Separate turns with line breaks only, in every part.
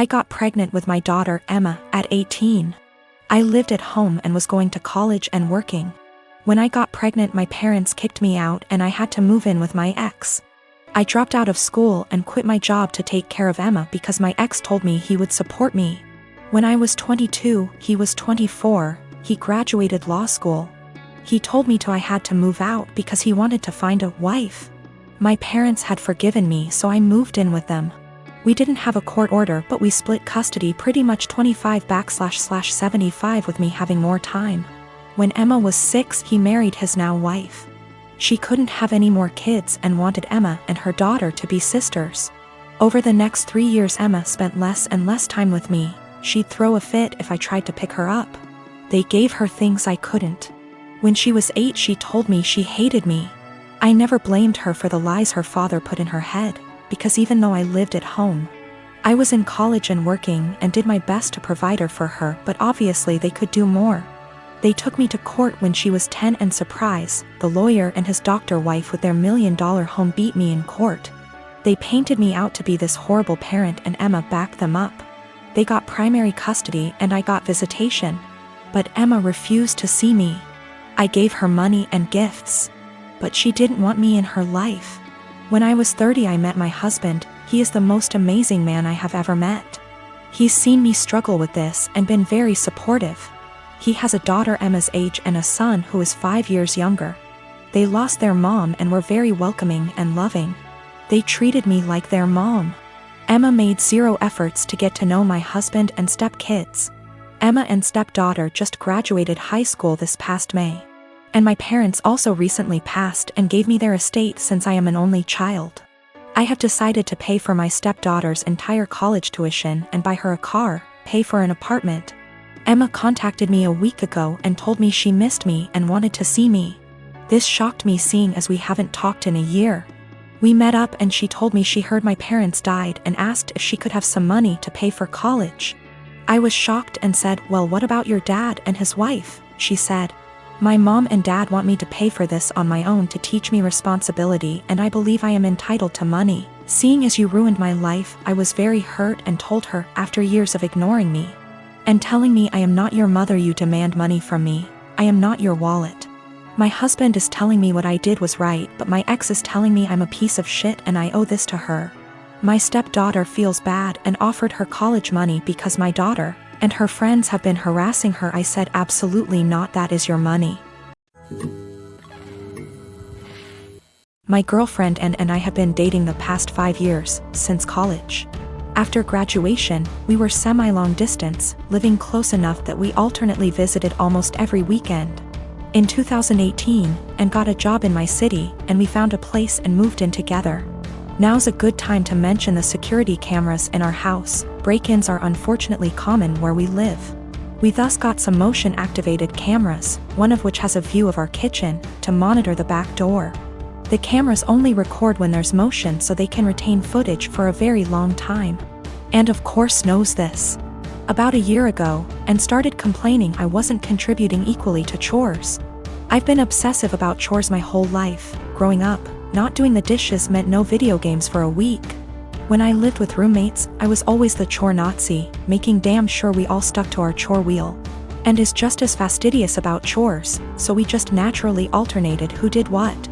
I got pregnant with my daughter Emma at 18. I lived at home and was going to college and working. When I got pregnant, my parents kicked me out and I had to move in with my ex. I dropped out of school and quit my job to take care of Emma because my ex told me he would support me. When I was 22, he was 24, he graduated law school. He told me I had to move out because he wanted to find a wife. My parents had forgiven me, so I moved in with them. We didn't have a court order, but we split custody pretty much 25//75 with me having more time. When Emma was 6, he married his now wife. She couldn't have any more kids and wanted Emma and her daughter to be sisters. Over the next 3 years, Emma spent less and less time with me. She'd throw a fit if I tried to pick her up. They gave her things I couldn't. When she was 8, she told me she hated me. I never blamed her for the lies her father put in her head, because even though I lived at home, I was in college and working and did my best to provide her for her, but obviously they could do more. They took me to court when she was 10 and surprise, the lawyer and his doctor wife with their $1 million home beat me in court. They painted me out to be this horrible parent and Emma backed them up. They got primary custody and I got visitation. But Emma refused to see me. I gave her money and gifts. But she didn't want me in her life. When I was 30, I met my husband. He is the most amazing man I have ever met. He's seen me struggle with this and been very supportive. He has a daughter Emma's age and a son who is 5 years younger. They lost their mom and were very welcoming and loving. They treated me like their mom. Emma made zero efforts to get to know my husband and stepkids. Emma and stepdaughter just graduated high school this past May. And my parents also recently passed and gave me their estate since I am an only child. I have decided to pay for my stepdaughter's entire college tuition and buy her a car, pay for an apartment. Emma contacted me a week ago and told me she missed me and wanted to see me. This shocked me, seeing as we haven't talked in a year. We met up and she told me she heard my parents died and asked if she could have some money to pay for college. I was shocked and said, "Well, what about your dad and his wife?" She said, "My mom and dad want me to pay for this on my own to teach me responsibility, and I believe I am entitled to money. Seeing as you ruined my life," I was very hurt and told her, after years of ignoring me and telling me I am not your mother, you demand money from me. I am not your wallet. My husband is telling me what I did was right, but my ex is telling me I'm a piece of shit and I owe this to her. My stepdaughter feels bad and offered her college money because my daughter and her friends have been harassing her. I said, "Absolutely not, that is your money." My girlfriend and I have been dating the past 5 years, since college. After graduation, we were semi-long distance, living close enough that we alternately visited almost every weekend. In 2018, and got a job in my city, and we found a place and moved in together. Now's a good time to mention the security cameras in our house. Break-ins are unfortunately common where we live. We thus got some motion-activated cameras, one of which has a view of our kitchen, to monitor the back door. The cameras only record when there's motion so they can retain footage for a very long time. And of course knows this about a year ago, and started complaining I wasn't contributing equally to chores. I've been obsessive about chores my whole life. Growing up, not doing the dishes meant no video games for a week. When I lived with roommates, I was always the chore Nazi, making damn sure we all stuck to our chore wheel. And is just as fastidious about chores, so we just naturally alternated who did what.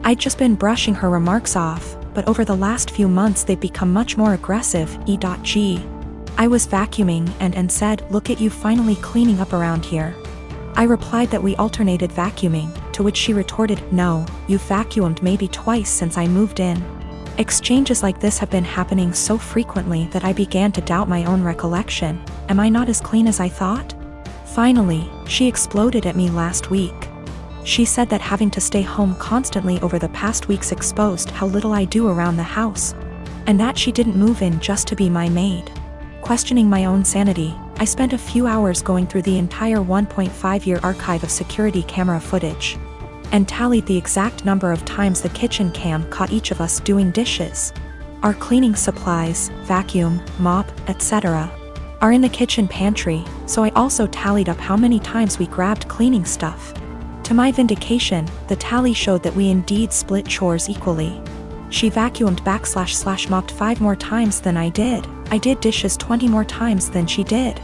I'd just been brushing her remarks off, but over the last few months they've become much more aggressive. E.g. I was vacuuming and said, "Look at you finally cleaning up around here." I replied that we alternated vacuuming, to which she retorted, "No, you've vacuumed maybe twice since I moved in." Exchanges like this have been happening so frequently that I began to doubt my own recollection. Am I not as clean as I thought? Finally, she exploded at me last week. She said that having to stay home constantly over the past weeks exposed how little I do around the house, and that she didn't move in just to be my maid. Questioning my own sanity, I spent a few hours going through the entire 1.5-year archive of security camera footage, and tallied the exact number of times the kitchen cam caught each of us doing dishes. Our cleaning supplies, vacuum, mop, etc., are in the kitchen pantry, so I also tallied up how many times we grabbed cleaning stuff. To my vindication, the tally showed that we indeed split chores equally. She vacuumed //mopped 5 more times than I did, I did dishes 20 more times than she did.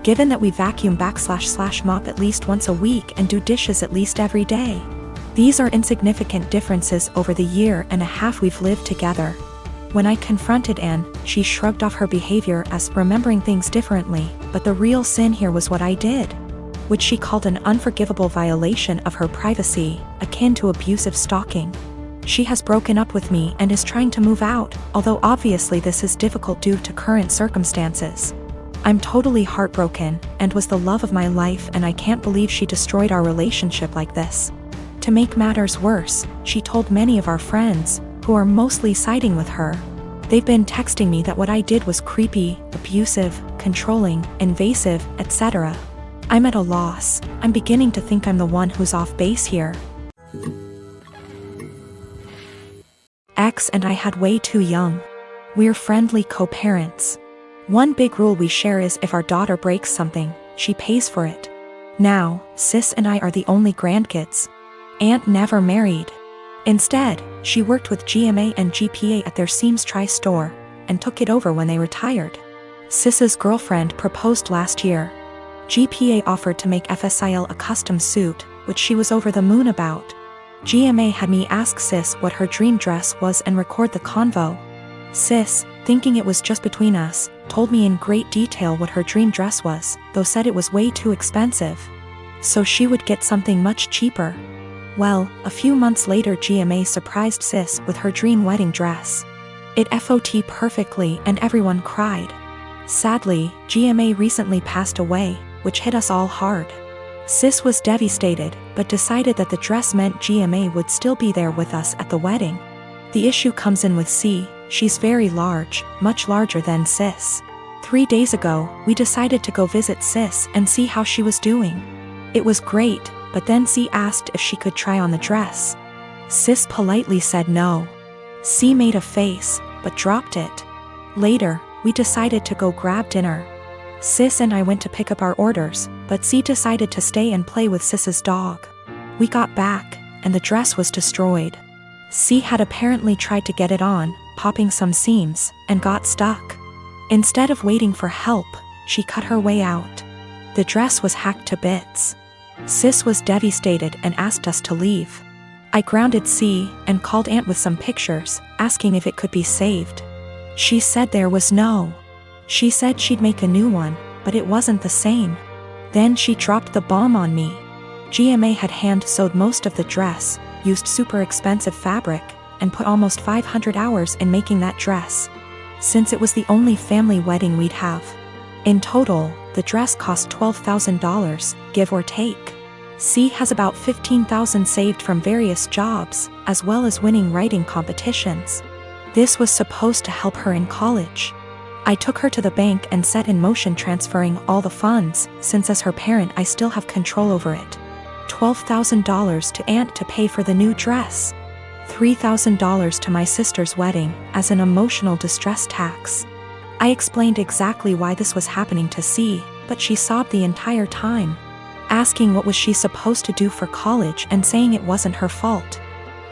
Given that we vacuum / mop at least once a week and do dishes at least every day. These are insignificant differences over the year and a half we've lived together. When I confronted Anne, she shrugged off her behavior as remembering things differently, but the real sin here was what I did, which she called an unforgivable violation of her privacy, akin to abusive stalking. She has broken up with me and is trying to move out, although obviously this is difficult due to current circumstances. I'm totally heartbroken, and was the love of my life, and I can't believe she destroyed our relationship like this. To make matters worse, she told many of our friends, who are mostly siding with her. They've been texting me that what I did was creepy, abusive, controlling, invasive, etc. I'm at a loss. I'm beginning to think I'm the one who's off base here. Ex and I had way too young. We're friendly co-parents. One big rule we share is if our daughter breaks something, she pays for it. Now, sis and I are the only grandkids. Aunt never married. Instead, she worked with GMA and GPA at their Seams Tri-store, and took it over when they retired. Sis's girlfriend proposed last year. GPA offered to make FSIL a custom suit, which she was over the moon about. GMA had me ask Sis what her dream dress was and record the convo. Sis, thinking it was just between us, told me in great detail what her dream dress was, though said it was way too expensive. So she would get something much cheaper. Well, a few months later GMA surprised Sis with her dream wedding dress. It FOT perfectly and everyone cried. Sadly, GMA recently passed away, which hit us all hard. Sis was devastated, but decided that the dress meant GMA would still be there with us at the wedding. The issue comes in with C. She's very large, much larger than Sis. 3 days ago, we decided to go visit Sis and see how she was doing. It was great, but then C asked if she could try on the dress. Sis politely said no. C made a face, but dropped it. Later, we decided to go grab dinner. Sis and I went to pick up our orders, but C decided to stay and play with Sis's dog. We got back, and the dress was destroyed. C had apparently tried to get it on, popping some seams, and got stuck. Instead of waiting for help, she cut her way out. The dress was hacked to bits. Sis was devastated and asked us to leave. I grounded C and called Aunt with some pictures, asking if it could be saved. She said there was no. She said she'd make a new one, but it wasn't the same. Then she dropped the bomb on me. GMA had hand-sewed most of the dress, used super expensive fabric, and put almost 500 hours in making that dress. Since it was the only family wedding we'd have. In total, the dress cost $12,000, give or take. C has about $15,000 saved from various jobs, as well as winning writing competitions. This was supposed to help her in college. I took her to the bank and set in motion transferring all the funds, since as her parent I still have control over it. $12,000 to Aunt to pay for the new dress. $3,000 to my sister's wedding, as an emotional distress tax. I explained exactly why this was happening to C, but she sobbed the entire time, asking what was she supposed to do for college and saying it wasn't her fault.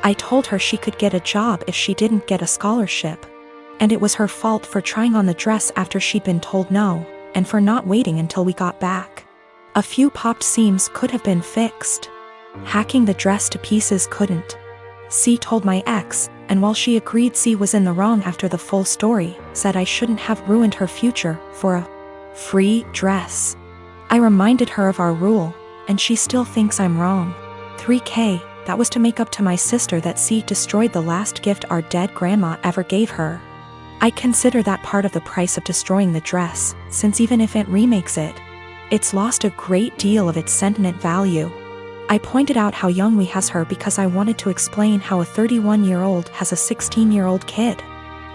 I told her she could get a job if she didn't get a scholarship. And it was her fault for trying on the dress after she'd been told no, and for not waiting until we got back. A few popped seams could have been fixed. Hacking the dress to pieces couldn't. C told my ex, and while she agreed C was in the wrong after the full story, said I shouldn't have ruined her future for a free dress. I reminded her of our rule, and she still thinks I'm wrong. $3,000, that was to make up to my sister that C destroyed the last gift our dead grandma ever gave her. I consider that part of the price of destroying the dress, since even if Aunt remakes it, it's lost a great deal of its sentiment value. I pointed out how young we has her because I wanted to explain how a 31-year-old has a 16-year-old kid.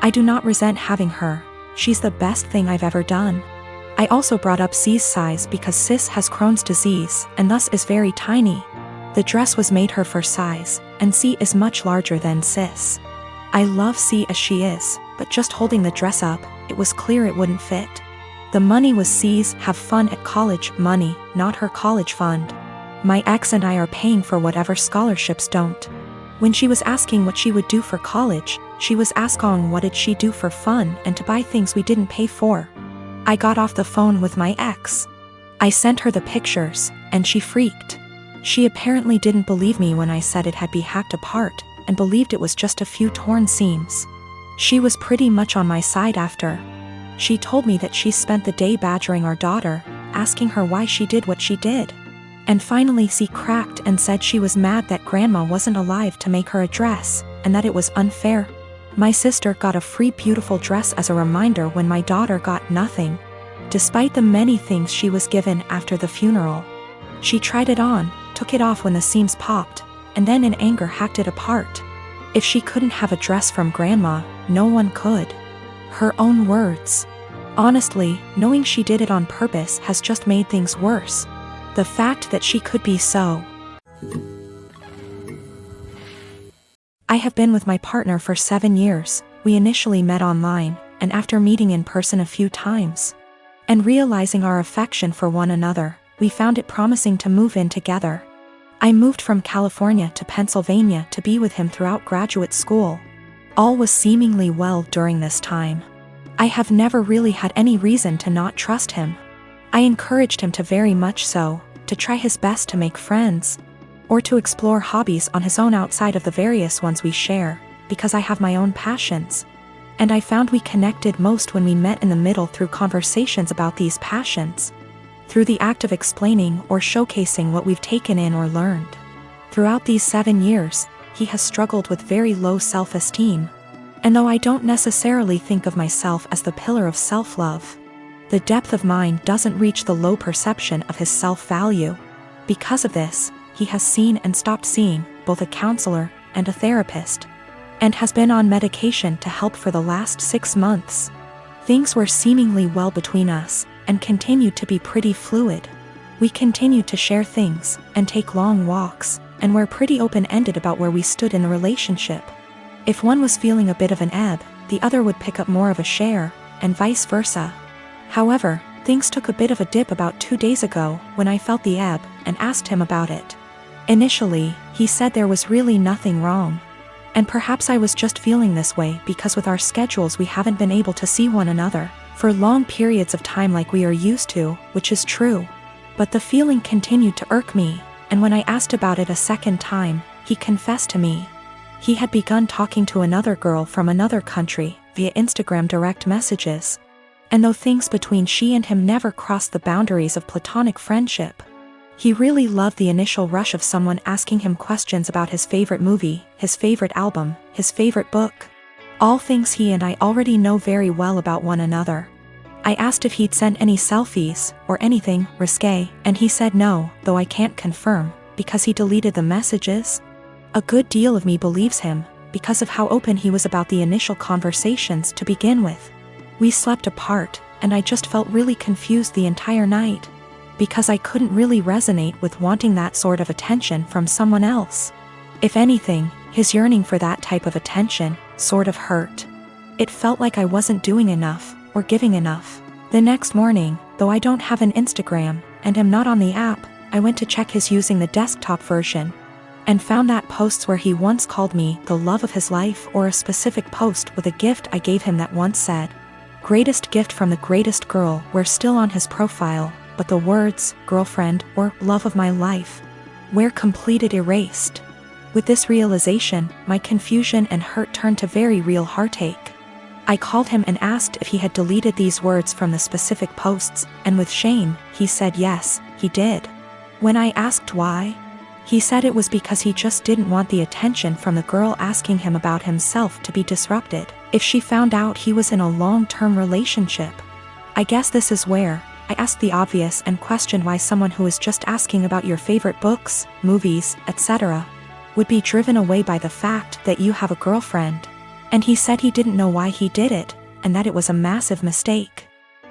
I do not resent having her. She's the best thing I've ever done. I also brought up C's size because Sis has Crohn's disease and thus is very tiny. The dress was made her for size, and C is much larger than Sis. I love C as she is, but just holding the dress up, it was clear it wouldn't fit. The money was C's have fun at college money, not her college fund. My ex and I are paying for whatever scholarships don't. When she was asking what she would do for college, She was asking what did she do for fun and to buy things we didn't pay for. I got off the phone with my ex. I sent her the pictures, and she freaked. She apparently didn't believe me when I said it had been hacked apart, and believed it was just a few torn seams. She was pretty much on my side after. She told me that she spent the day badgering our daughter, asking her why she did what she did. And finally she cracked and said she was mad that grandma wasn't alive to make her a dress, and that it was unfair. My sister got a free beautiful dress as a reminder when my daughter got nothing. Despite the many things she was given after the funeral. She tried it on, took it off when the seams popped, and then in anger hacked it apart. If she couldn't have a dress from grandma, no one could. Her own words. Honestly, knowing she did it on purpose has just made things worse. The fact that she could be so. I have been with my partner for 7 years. We initially met online, and after meeting in person a few times, and realizing our affection for one another, we found it promising to move in together. I moved from California to Pennsylvania to be with him throughout graduate school. All was seemingly well during this time. I have never really had any reason to not trust him. I encouraged him to very much so, to try his best to make friends, or to explore hobbies on his own outside of the various ones we share, because I have my own passions. And I found we connected most when we met in the middle through conversations about these passions. Through the act of explaining or showcasing what we've taken in or learned. Throughout these 7 years, he has struggled with very low self-esteem. And though I don't necessarily think of myself as the pillar of self-love, the depth of mine doesn't reach the low perception of his self-value. Because of this, he has seen and stopped seeing both a counselor and a therapist, and has been on medication to help for the last 6 months. Things were seemingly well between us, and continued to be pretty fluid. We continued to share things, and take long walks, and were pretty open-ended about where we stood in the relationship. If one was feeling a bit of an ebb, the other would pick up more of a share, and vice versa. However, things took a bit of a dip about 2 days ago when I felt the ebb and asked him about it. Initially, he said there was really nothing wrong. And perhaps I was just feeling this way because with our schedules we haven't been able to see one another for long periods of time like we are used to, which is true. But the feeling continued to irk me, and when I asked about it a second time, he confessed to me. He had begun talking to another girl from another country via Instagram direct messages. And though things between she and him never crossed the boundaries of platonic friendship, he really loved the initial rush of someone asking him questions about his favorite movie, his favorite album, his favorite book. All things he and I already know very well about one another. I asked if he'd sent any selfies, or anything risque, and he said no, though I can't confirm, because he deleted the messages. A good deal of me believes him, because of how open he was about the initial conversations to begin with. We slept apart, and I just felt really confused the entire night. Because I couldn't really resonate with wanting that sort of attention from someone else. If anything, his yearning for that type of attention sort of hurt. It felt like I wasn't doing enough, or giving enough. The next morning, though I don't have an Instagram, and am not on the app, I went to check his using the desktop version, and found that posts where he once called me the love of his life or a specific post with a gift I gave him that once said, "Greatest gift from the greatest girl" were still on his profile. But the words, girlfriend, or love of my life, were completed erased. With this realization, my confusion and hurt turned to very real heartache. I called him and asked if he had deleted these words from the specific posts, and with shame, he said yes, he did. When I asked why, he said it was because he just didn't want the attention from the girl asking him about himself to be disrupted if she found out he was in a long-term relationship. I guess this is where I asked the obvious and questioned why someone who is just asking about your favorite books, movies, etc., would be driven away by the fact that you have a girlfriend. And he said he didn't know why he did it, and that it was a massive mistake.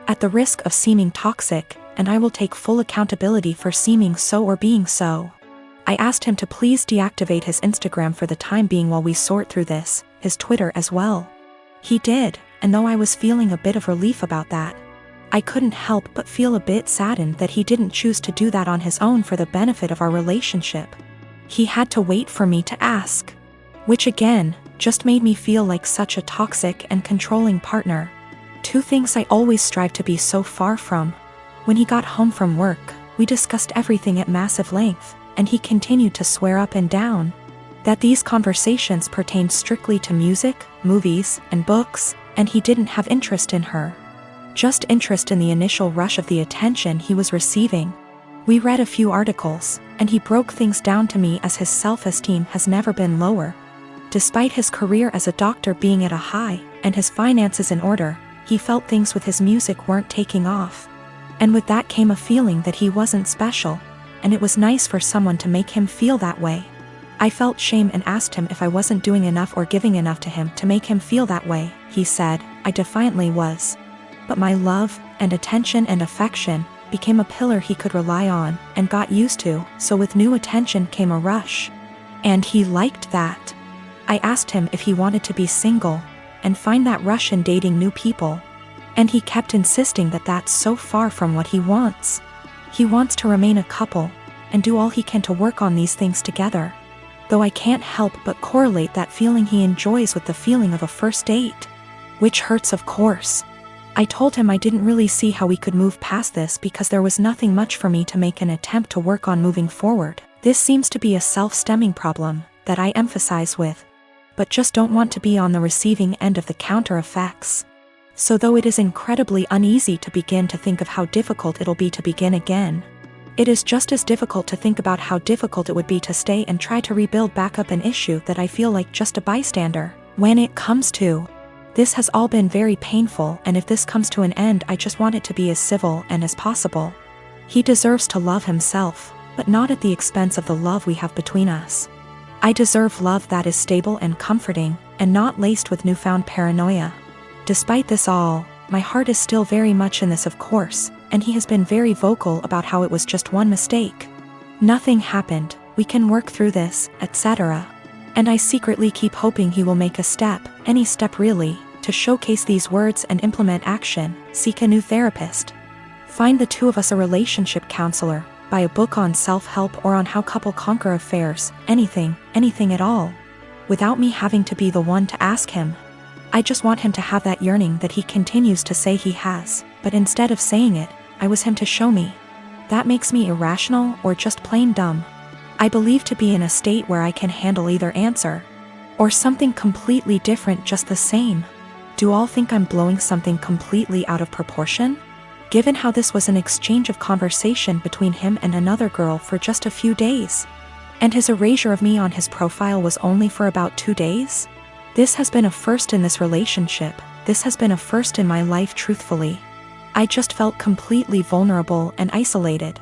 At the risk of seeming toxic, and I will take full accountability for seeming so or being so, I asked him to please deactivate his Instagram for the time being while we sort through this, his Twitter as well. He did, and though I was feeling a bit of relief about that, I couldn't help but feel a bit saddened that he didn't choose to do that on his own for the benefit of our relationship. He had to wait for me to ask. Which again, just made me feel like such a toxic and controlling partner. Two things I always strive to be so far from. When he got home from work, we discussed everything at massive length, and he continued to swear up and down that these conversations pertained strictly to music, movies, and books, and he didn't have interest in her. Just interest in the initial rush of the attention he was receiving. We read a few articles, and he broke things down to me as his self-esteem has never been lower. Despite his career as a doctor being at a high, and his finances in order, he felt things with his music weren't taking off. And with that came a feeling that he wasn't special, and it was nice for someone to make him feel that way. I felt shame and asked him if I wasn't doing enough or giving enough to him to make him feel that way. He said, I defiantly was. But my love, and attention and affection, became a pillar he could rely on, and got used to, so with new attention came a rush. And he liked that. I asked him if he wanted to be single, and find that rush in dating new people. And he kept insisting that that's so far from what he wants. He wants to remain a couple, and do all he can to work on these things together. Though I can't help but correlate that feeling he enjoys with the feeling of a first date. Which hurts, of course. I told him I didn't really see how we could move past this because there was nothing much for me to make an attempt to work on moving forward. This seems to be a self-stemming problem that I emphasize with, but just don't want to be on the receiving end of the counter effects. So though it is incredibly uneasy to begin to think of how difficult it'll be to begin again, it is just as difficult to think about how difficult it would be to stay and try to rebuild back up an issue that I feel like just a bystander. When it comes to, this has all been very painful, and if this comes to an end I just want it to be as civil and as possible. He deserves to love himself, but not at the expense of the love we have between us. I deserve love that is stable and comforting, and not laced with newfound paranoia. Despite this all, my heart is still very much in this, of course, and he has been very vocal about how it was just one mistake. Nothing happened, we can work through this, etc. And I secretly keep hoping he will make a step, any step really, to showcase these words and implement action, seek a new therapist. Find the two of us a relationship counselor, buy a book on self-help or on how couple conquer affairs, anything at all. Without me having to be the one to ask him. I just want him to have that yearning that he continues to say he has, but instead of saying it, I was him to show me. That makes me irrational or just plain dumb. I believe to be in a state where I can handle either answer. Or something completely different just the same. Do all think I'm blowing something completely out of proportion? Given how this was an exchange of conversation between him and another girl for just a few days. And his erasure of me on his profile was only for about 2 days? This has been a first in this relationship, this has been a first in my life truthfully. I just felt completely vulnerable and isolated.